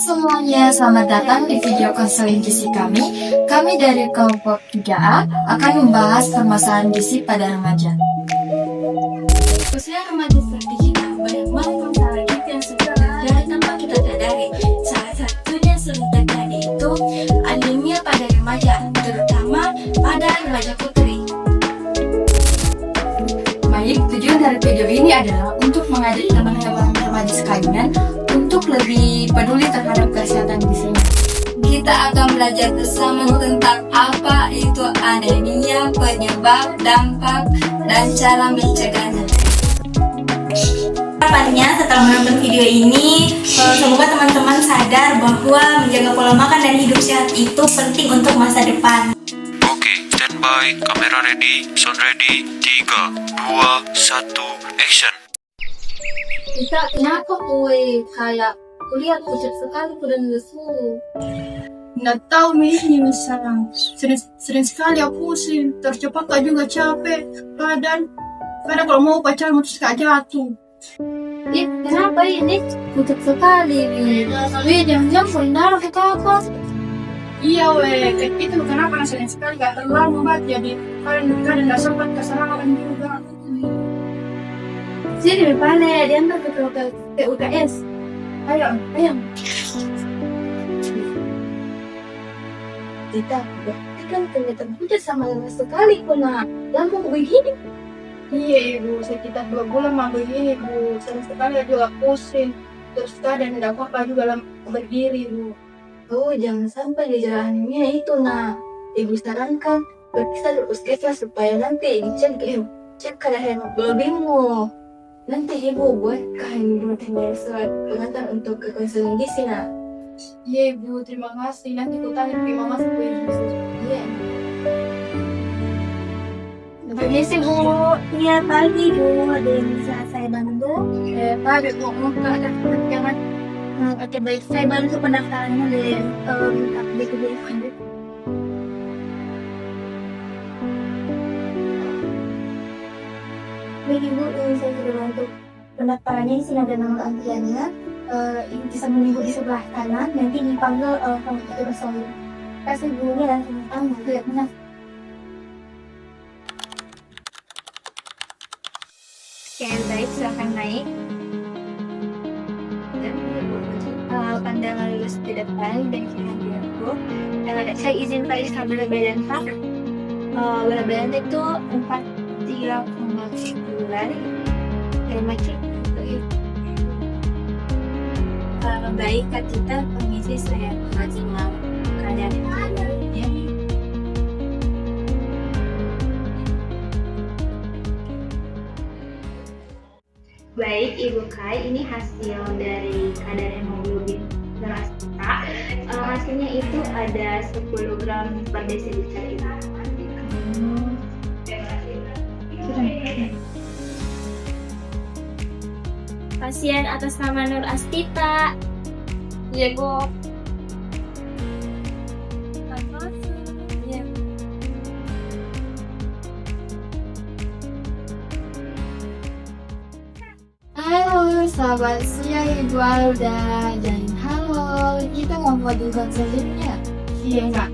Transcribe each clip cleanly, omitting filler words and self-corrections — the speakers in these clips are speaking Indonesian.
semuanya, selamat datang di video konseling gizi kami. Kami dari kelompok 3A akan membahas permasalahan gizi pada remaja. Usia remaja seperti kita, banyak banget masalah gizi yang sudah terjadi tanpa kita sadari. Salah satunya yang sering terjadi itu anemia pada remaja, terutama pada remaja putri. Baik, tujuan dari video ini adalah untuk mengajak teman-teman remaja sekalian untuk lebih peduli terhadap kesehatan gizinya. Kita akan belajar bersama tentang apa itu anemia, penyebab, dampak, dan cara mencegahnya. Harapannya setelah menonton video ini, semoga teman-teman sadar bahwa menjaga pola makan dan hidup sehat itu penting untuk masa depan. Oke, standby, kamera ready, sound ready, 3, 2, 1, action. Kita kenapa kue kayak kulihat pucat sekali dan lesu? Nggak tahu ini misalnya sering sekali aku pusing, tercepat juga capek, kadang kalau mau pacaran terus gak jatuh. Kenapa ini pucat sekali nih? Jangan-jangan kurang darah atau apa? Iya itu kenapa sering sekali gak terlalu obat, jadi kadang gak sempat kesalahan juga. Sini balik, diantar ke UKS. Ayo. Kita kan kelihatan pucat sama lemas sekali, kena lambung begini. Iya ibu, sekitar 2 bulan mah begini bu, sering sekali juga pusing, terus kadang gak apa-apa juga berdiri bu. Oh, jangan sampai gejala anemia itu nah. Ibu sarankan periksa ke puskesmas supaya nanti cek kadar hemoglobinmu. Nanti ibu buatkan surat pengantar untuk ke konseling gizi nah. Iya ibu, terima kasih, nanti ku tanya ke mama supaya bisa. Iya. Permisi Bu, iya pagi Bu, ada yang bisa saya bantu? Tadi mau ke ada jangan. Oke baik, saya bantu pendaftarannya dari BKBFM. Baik Ibu, ini saya sudah bantu pendaftarannya. Di sini ada nomor antriannya. Bisa menunggu di sebelah kanan, nanti dipanggil sama petugas soal. Kasih Bu, dan sama-sama lihat mana. Oke, baik, silahkan naik. Pandangan lulus di depan dan kiri diaku. Dan ada saya izin periksa berat badan Pak. Berat badan itu 43,9. Macet. Baik, Kak Tita, permisi saya masih mau keadaan ya. Baik, Ibu Kai, ini hasil dari kadar hemoglobin darah kita. Hasilnya itu ada 10 gram per desiliter Ibu. Pasien atas nama Nur Astita. Iya, Bu. Iya. Halo, selamat siang Ibu Alda. Dan halo, kita mau di konselingnya. Iya enggak?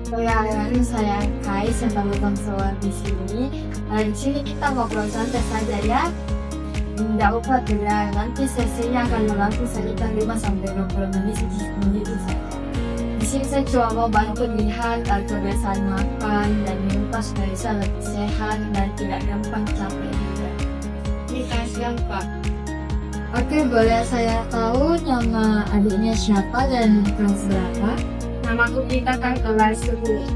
Perkenalkan saya Kai, sebagai konselor di sini. Di sini kita ngobrol santai saja ya. Tidak usah gerak, nanti sesinya akan berlangsung sekitar 5-20 menit saja. Di sini saya cuma mau bantu lihat kebiasaan makan dan minum supaya bisa lebih sehat dan tidak gampang capek juga. Ini kasihan Kak. Oke, boleh saya tahu nama adiknya siapa dan kelas berapa? Namaku Kita kan kelas 10.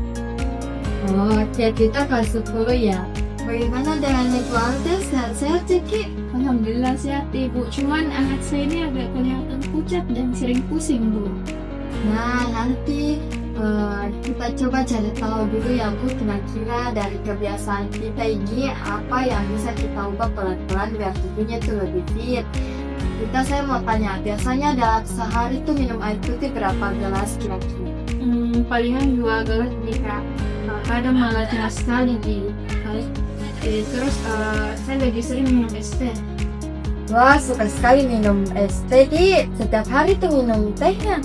Oh, kita kelas 10 ya. Bagaimana dengan Ibu Alda? Sehat-sehat ya, Ki? Alhamdulillah sehat Ibu, cuman anak saya ini agak kelihatan pucat dan sering pusing Bu. Nah, nanti kita coba cari tahu dulu ya Bu, kira-kira dari kebiasaan kita ini apa yang bisa kita ubah pelan-pelan biar tubuhnya itu lebih fit. Saya mau tanya, biasanya dalam sehari tuh minum air putih berapa gelas kira-kira? Palingan 2 gelas nih Kak. Kadang malah cuma sekali di terus saya lagi sering minum es teh. Wah, suka sekali minum es teh, Di. Setiap hari tuh minum tehnya.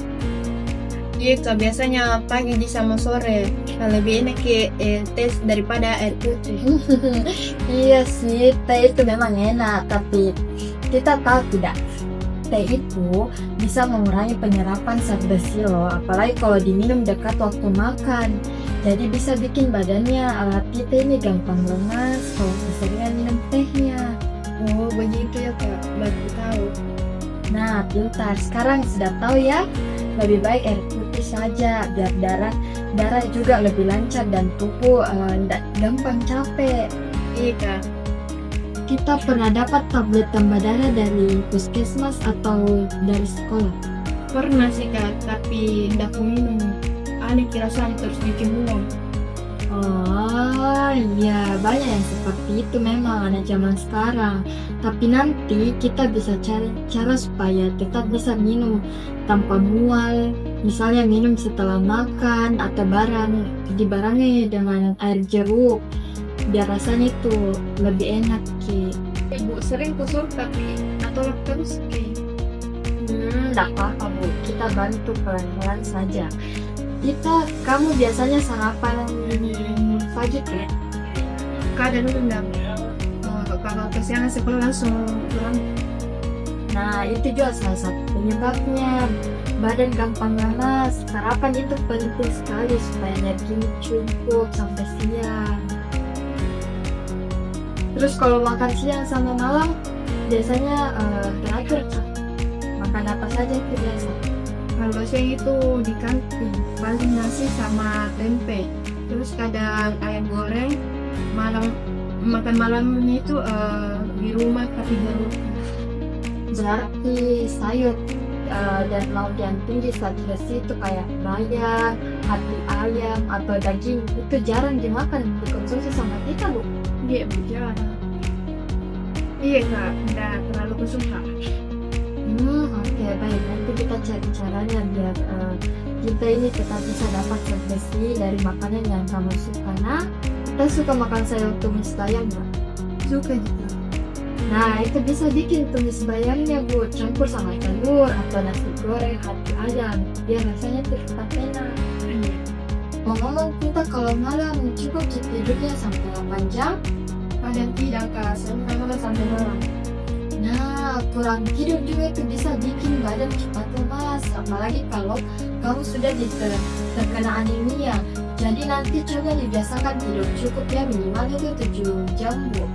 Iya kak, biasanya pagi di sama sore. Lebih enak ke teh daripada air putih. Iya sih, teh itu memang enak, tapi kita tahu tidak, teh itu bisa mengurangi penyerapan zat besi loh, apalagi kalau diminum dekat waktu makan. Jadi bisa bikin badannya kita ini gampang lemas kalau keseringan minum tehnya. Oh begitu ya kak, baru tahu. Nah, pintar. Sekarang sudah tahu ya. Lebih baik air putih saja biar darah juga lebih lancar dan tubuh tidak gampang capek. Iya kak. Kita pernah dapat tablet tambah darah dari puskesmas atau dari sekolah? Pernah sih kak, tapi tidak aku minum. Aneh rasanya terus bikin mual. Oh iya, banyak yang seperti itu memang anak zaman sekarang. Tapi nanti kita bisa cari cara supaya tetap bisa minum tanpa mual. Misalnya minum setelah makan atau dibarengi dengan air jeruk. Biar rasanya itu lebih enak, Ki. Ibu sering kusur tapi atau terus Ki. Enggak apa-apa, Bu. Kita bantu pelan-pelan saja. Kamu biasanya sarapan pagi ya? Kadang enggak. Kalau kesiangan sekolah langsung pulang. Nah, itu juga salah satu penyebabnya badan gampang lemas. Sarapan itu penting sekali supaya energi cukup sampai siang. Terus kalau makan siang sama malam, biasanya teratur makan apa saja itu biasa? Kalau siang itu di kantin, paling nasi sama tempe. Terus kadang ayam goreng. Makan malamnya itu di rumah tapi baru. Berarti sayur dan lauk yang tinggi zat besi itu kayak bayam, hati ayam atau daging itu jarang dimakan, dikonsumsi sama kita, Bu. Dia berjalan. Iya kak, tidak terlalu kesuka. Oke, baik. Nanti kita cari caranya biar kita ini tetap bisa dapat zat besi dari makanan yang kamu suka. Nah, kita suka makan sayur tumis bayam, nggak? Suka juga. Nah, itu bisa bikin tumis bayamnya, Bu, campur sama telur atau nasi goreng hati ayam biar rasanya tetap enak. Ngomong kita kalau malam cukup tidurnya sampai 8 jam. Kadang tidak kak, sampai malam sampai malam. Nah, kurang tidur juga itu bisa bikin badan cepat lemas, apalagi kalau kamu sudah terkena anemia. Jadi nanti coba dibiasakan tidur cukup ya, minimal itu 7 jam, Bu.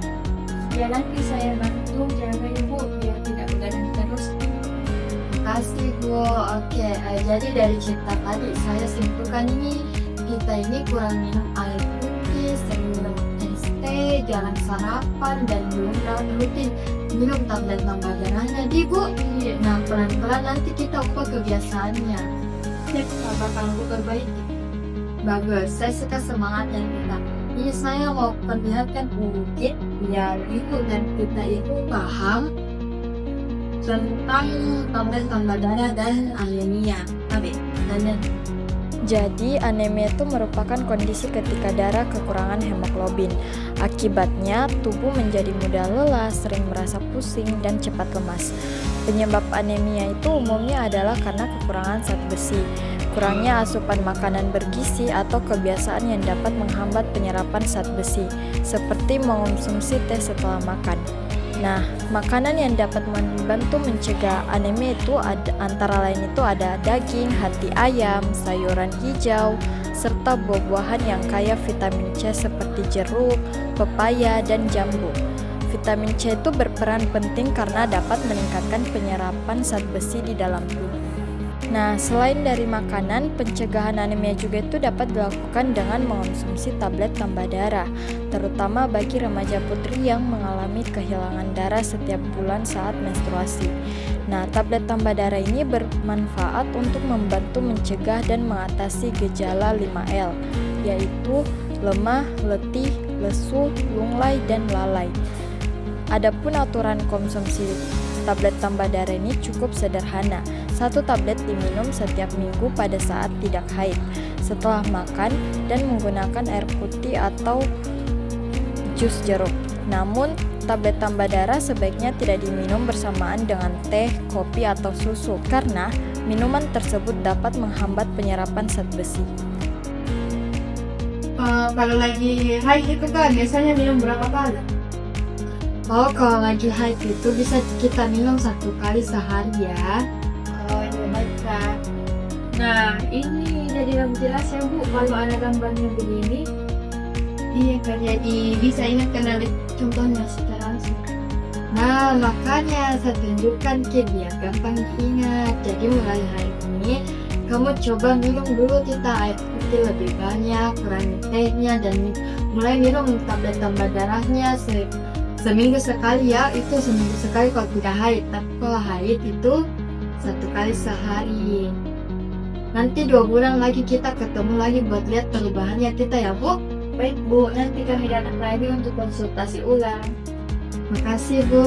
Ya nanti saya bantu jaga ibu biar tidak begadang terus. Makasih, Bu. Oke, jadi dari cerita tadi saya simpulkan ini, kita ini kurang minum air putih, sering minum es teh, jarang sarapan, dan belum rutin minum tablet tambah darahnya, di Bu. Nah, pelan-pelan nanti kita ubah kebiasaannya. Saya bakal aku perbaiki. Bagus, saya suka semangatnya kita. Ini saya mau perlihatkan mungkin biar ibu dan kita itu paham tentang tablet tambah darah dan anemia. Jadi, anemia itu merupakan kondisi ketika darah kekurangan hemoglobin. Akibatnya, tubuh menjadi mudah lelah, sering merasa pusing, dan cepat lemas. Penyebab anemia itu umumnya adalah karena kekurangan zat besi, kurangnya asupan makanan bergizi, atau kebiasaan yang dapat menghambat penyerapan zat besi, seperti mengonsumsi teh setelah makan. Nah, makanan yang dapat membantu mencegah anemia itu antara lain itu ada daging, hati ayam, sayuran hijau, serta buah-buahan yang kaya vitamin C seperti jeruk, pepaya, dan jambu. Vitamin C itu berperan penting karena dapat meningkatkan penyerapan zat besi di dalam tubuh. Nah, selain dari makanan, pencegahan anemia juga itu dapat dilakukan dengan mengonsumsi tablet tambah darah, terutama bagi remaja putri yang mengalami kehilangan darah setiap bulan saat menstruasi. Nah, tablet tambah darah ini bermanfaat untuk membantu mencegah dan mengatasi gejala 5L, yaitu lemah, letih, lesu, lunglai, dan lalai. Adapun aturan konsumsi tablet tambah darah ini cukup sederhana. 1 tablet diminum setiap minggu pada saat tidak haid, setelah makan, dan menggunakan air putih atau jus jeruk. Namun, tablet tambah darah sebaiknya tidak diminum bersamaan dengan teh, kopi, atau susu karena minuman tersebut dapat menghambat penyerapan zat besi. Kalau lagi haid itu kan biasanya minum berapa kali? Oh, kalau lagi haid itu bisa kita minum 1 kali sehari ya. Oh, ini baik Kak. Nah, ini jadi lebih jelas ya Bu, kalau ada gambarnya begini. Iya Kak, jadi bisa ingat kenal contohnya secara langsung. Nah, makanya saya tunjukkan ke dia gampang diingat. Jadi mulai hari ini kamu coba minum dulu kita air putih lebih banyak, kurangi tehnya, dan mulai minum tablet tambah darahnya seminggu sekali ya. Itu seminggu sekali kalau tidak haid. Tapi kalau haid itu 1 kali sehari. Nanti 2 bulan lagi kita ketemu lagi buat lihat perubahannya kita ya Bu. Baik Bu, nanti kami datang lagi untuk konsultasi ulang. Makasih Bu.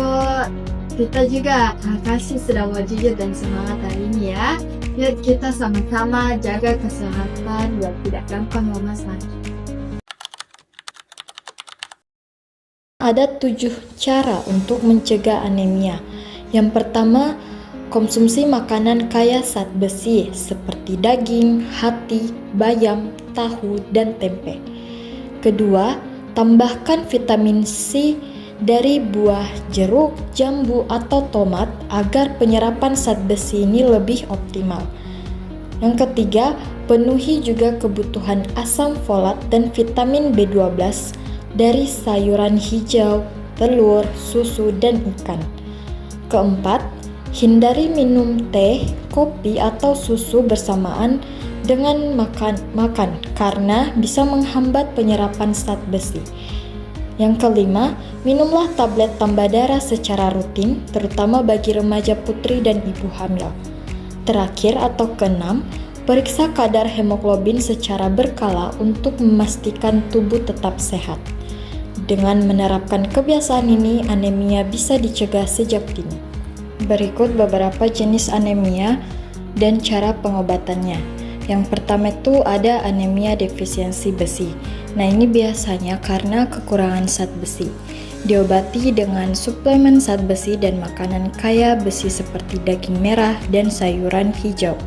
Kita juga makasih sudah mau jujur dan semangat hari ini ya. Yuk kita sama-sama jaga kesehatan biar tidak gampang lemas lagi. Ada 7 cara untuk mencegah anemia. Yang pertama, konsumsi makanan kaya zat besi seperti daging, hati, bayam, tahu, dan tempe. Kedua, tambahkan vitamin C dari buah jeruk, jambu, atau tomat agar penyerapan zat besi ini lebih optimal. Yang ketiga, penuhi juga kebutuhan asam folat dan vitamin B12 dari sayuran hijau, telur, susu, dan ikan. Keempat, hindari minum teh, kopi, atau susu bersamaan dengan makan karena bisa menghambat penyerapan zat besi. Yang kelima, minumlah tablet tambah darah secara rutin, terutama bagi remaja putri dan ibu hamil. Terakhir atau keenam, periksa kadar hemoglobin secara berkala untuk memastikan tubuh tetap sehat. Dengan menerapkan kebiasaan ini, anemia bisa dicegah sejak dini. Berikut beberapa jenis anemia dan cara pengobatannya. Yang pertama itu ada anemia defisiensi besi. Nah, ini biasanya karena kekurangan zat besi. Diobati dengan suplemen zat besi dan makanan kaya besi seperti daging merah dan sayuran hijau.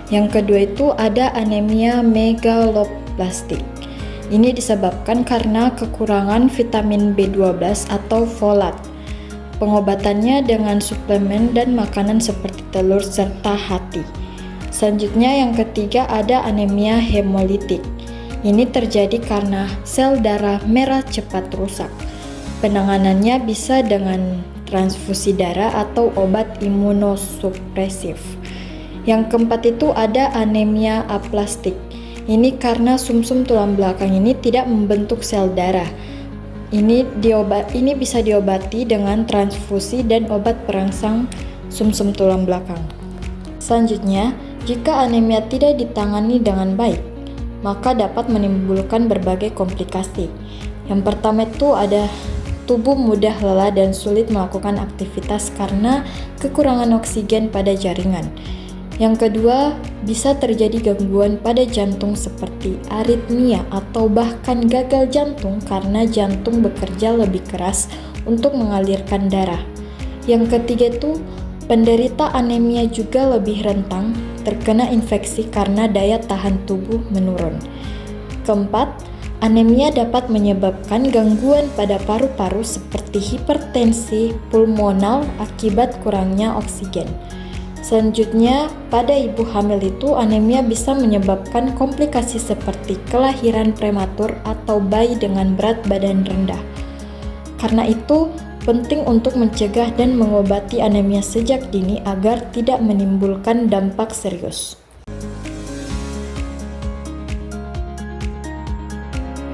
Yang kedua itu ada anemia megaloblastik. Ini disebabkan karena kekurangan vitamin B12 atau folat. Pengobatannya dengan suplemen dan makanan seperti telur serta hati. Selanjutnya yang ketiga ada anemia hemolitik. Ini terjadi karena sel darah merah cepat rusak. Penanganannya bisa dengan transfusi darah atau obat imunosupresif. Yang keempat itu ada anemia aplastik. Ini karena sumsum tulang belakang ini tidak membentuk sel darah. Ini bisa diobati dengan transfusi dan obat perangsang sumsum tulang belakang. Selanjutnya, jika anemia tidak ditangani dengan baik, maka dapat menimbulkan berbagai komplikasi. Yang pertama itu ada tubuh mudah lelah dan sulit melakukan aktivitas karena kekurangan oksigen pada jaringan. Yang kedua, bisa terjadi gangguan pada jantung seperti aritmia atau bahkan gagal jantung karena jantung bekerja lebih keras untuk mengalirkan darah. Yang ketiga itu, penderita anemia juga lebih rentan terkena infeksi karena daya tahan tubuh menurun. Keempat, anemia dapat menyebabkan gangguan pada paru-paru seperti hipertensi pulmonal akibat kurangnya oksigen. Selanjutnya, pada ibu hamil itu anemia bisa menyebabkan komplikasi seperti kelahiran prematur atau bayi dengan berat badan rendah. Karena itu, penting untuk mencegah dan mengobati anemia sejak dini agar tidak menimbulkan dampak serius.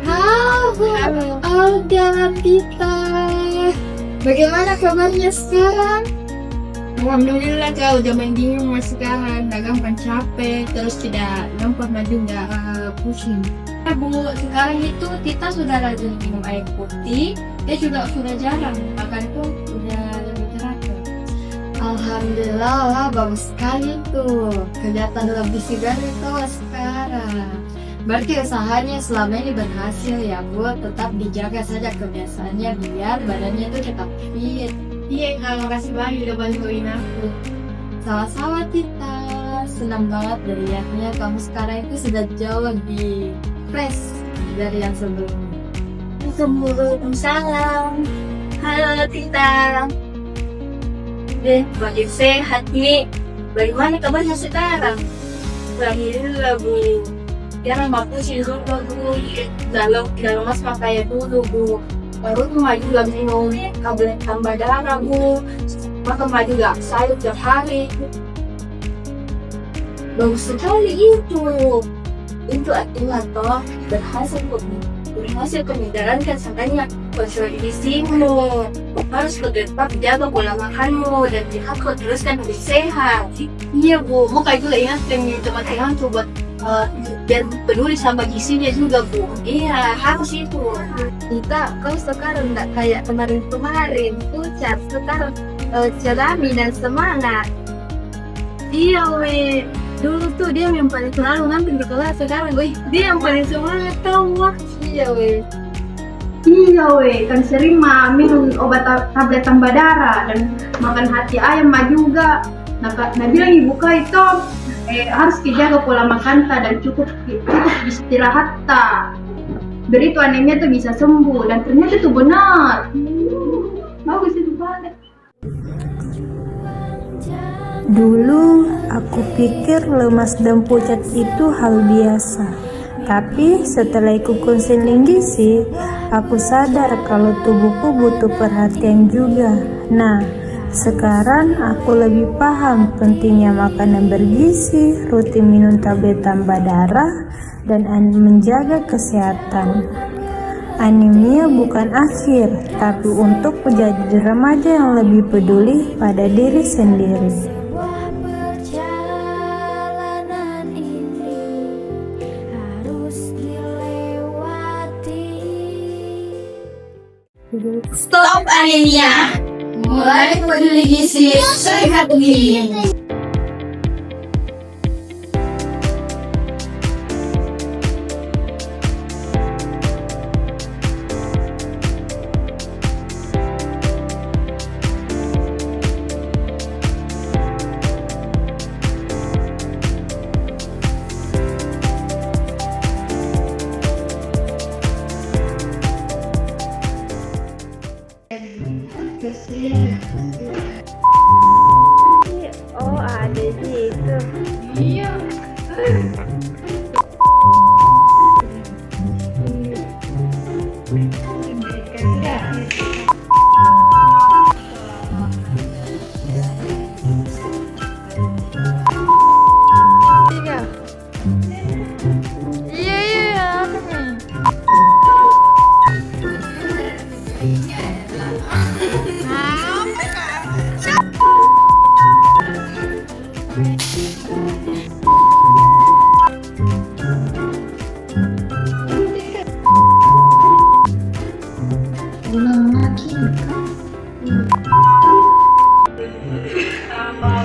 Halo, Alda, Pita. Bagaimana kabarnya sekarang? Alhamdulillah Kak, udah main di rumah sekarang, gak gampang capek, terus tidak gampang maju, gak pusing. Bu, sekarang itu Tita sudah rajin minum air putih, dia juga sudah jarang makan itu udah lebih teratur. Alhamdulillah, bagus sekali tuh. Kelihatan lebih segar itu sekarang. Berarti usahanya selama ini berhasil ya Bu, tetap dijaga saja kebiasaannya biar badannya itu tetap fit. Iya Kak, makasih banyak udah bantuin aku. Sama-sama Tita, senang banget melihatnya kamu sekarang itu sudah jauh lebih fresh dari yang sebelumnya. Salam. Halo Tita. Bagi sehat nih. Bagaimana kabarnya sekarang? Alhamdulillah Bu. Jangan pusing dulu Bu. Dalam mas makanya dulu Bu. Baru maju lagi minum tablet tambah darah Bu. Maka maju gak sayur tiap hari. Bagus sekali itu. Itu artinya toh berhasil menjalankan sakanya konsolidasimu. Harus tetap jaga pola makanmu dan lihat kau teruskan lebih sehat. Iya Bu, mau kayak juga ingat dengan teman-teman tuh buat dan peduli sama gizinya juga Bu. Iya harus itu. Tita, kau sekarang nggak kayak kemarin-kemarin, pucat, sekarang cerami dan semangat. Iya weh, dulu tuh dia yang paling selalu ngantin di kelas, sekarang dia yang paling semangat tau wah. Iya weh. Iya weh, kan sering minum obat tablet tambah darah dan makan hati ayam juga. Nah bilang ibu kak itu harus dijaga pola makan dan cukup istirahat ta. Beri tuh anemia tuh bisa sembuh dan ternyata itu benar. Bagus itu banget. Dulu aku pikir lemas dan pucat itu hal biasa. Tapi setelah ikut konseling gizi, aku sadar kalau tubuhku butuh perhatian juga. Nah, sekarang aku lebih paham pentingnya makanan bergizi, rutin minum tablet tambah darah, dan menjaga kesehatan. Anemia bukan akhir, tapi untuk menjadi remaja yang lebih peduli pada diri sendiri. Stop anemia. Mulai peduli gizi, sehat gizi. Oh, ada gitu. Iya. Apa?